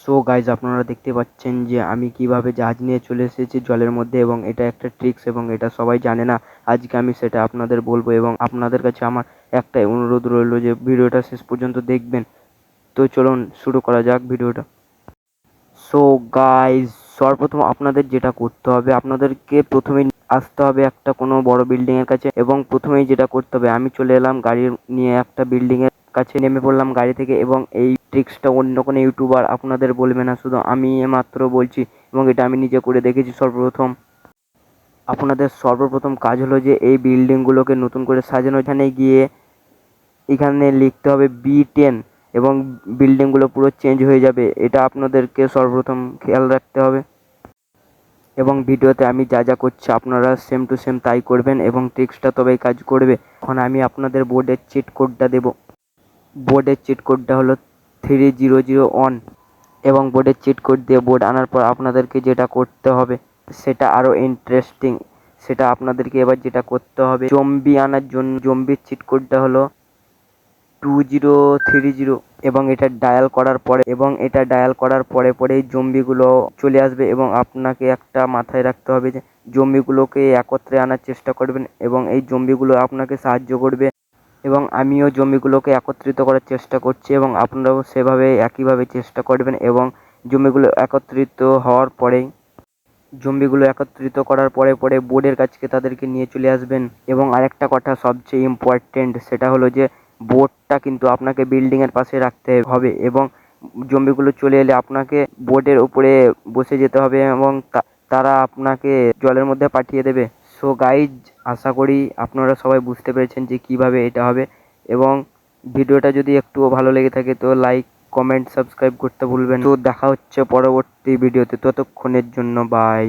So guys, আপনারা দেখতে পাচ্ছেন যে আমি কিভাবে জাহাজ নিয়ে চলে এসেছি জলের মধ্যে, এবং এটা একটা ট্রিক্স এবং এটা সবাই জানে না। আজকে আমি সেটা আপনাদের বলবো এবং আপনাদের কাছে আমার একটাই অনুরোধ রইল যে ভিডিওটা শেষ পর্যন্ত দেখবেন। তো চলুন শুরু করা যাক ভিডিওটা। সো গাইজ, সর্বপ্রথম আপনাদের যেটা করতে হবে, আপনাদেরকে প্রথমেই আসতে হবে একটা কোনো বড় বিল্ডিং এর কাছে, এবং প্রথমেই যেটা করতে হবে, আমি চলে এলাম গাড়ি নিয়ে একটা বিল্ডিং এর কাছে, নেমে পড়লাম গাড়ি থেকে, এবং এই ট্রিক্সটা অন্য কোনো ইউটিউবার আপনাদের বলবে না, শুধু আমি মাত্র বলছি এবং এটা আমি নিজে করে দেখেছি। সর্বপ্রথম আপনাদের সর্বপ্রথম কাজ হলো যে এই বিল্ডিংগুলোকে নতুন করে সাজানো। এখানে গিয়ে এখানে লিখতে হবে B10 এবং বিল্ডিংগুলো পুরো চেঞ্জ হয়ে যাবে। এটা আপনাদেরকে সর্বপ্রথম খেয়াল রাখতে হবে, এবং ভিডিওতে আমি যা যা করছি আপনারা সেম টু সেম তাই করবেন এবং ট্রিক্সটা তবেই কাজ করবে। এখন আমি আপনাদের বোর্ডের চিট কোডটা দেব। বোর্ডের চিট কোডটা হলো 3001, এবং বোর্ডের চিট কোড দিয়ে বোর্ড আনার পর আপনাদেরকে যেটা করতে হবে সেটা আরও ইন্টারেস্টিং। সেটা আপনাদেরকে এবার যেটা করতে হবে, জম্বি আনার জন্য জম্বির চিট কোডটা হলো 2030, এবং এটা ডায়াল করার পরে পরেই জম্বিগুলো চলে আসবে, এবং আপনাকে একটা মাথায় রাখতে হবে যে জম্বিগুলোকে একত্রে আনার চেষ্টা করবেন এবং এই জম্বিগুলো আপনাকে সাহায্য করবে, এবং আমিও জম্বিগুলোকে একত্রিত করার চেষ্টা করছি এবং আপনারাও সেভাবে একইভাবে চেষ্টা করবেন। এবং জম্বিগুলো একত্রিত হওয়ার পরেই জম্বিগুলো একত্রিত করার পরে পরে বোর্ডের কাছকে তাদেরকে নিয়ে চলে আসবেন। এবং আরেকটা কথা সবচেয়ে ইম্পর্টেন্ট, সেটা হলো যে বোর্ডটা কিন্তু আপনাকে বিল্ডিংয়ের পাশে রাখতে হবে, এবং জম্বিগুলো চলে এলে আপনাকে বোর্ডের উপরে বসে যেতে হবে এবং তারা আপনাকে জলের মধ্যে পাঠিয়ে দেবে। সো গাইজ, আশা করি আপনারা সবাই বুঝতে পেরেছেন যে কিভাবে এটা হবে, এবং ভিডিওটা যদি একটুও ভালো লেগে থাকে তো লাইক, কমেন্ট, সাবস্ক্রাইব করতে ভুলবেন। তো দেখা হচ্ছে পরবর্তী ভিডিওতে, ততক্ষণের জন্য বাই।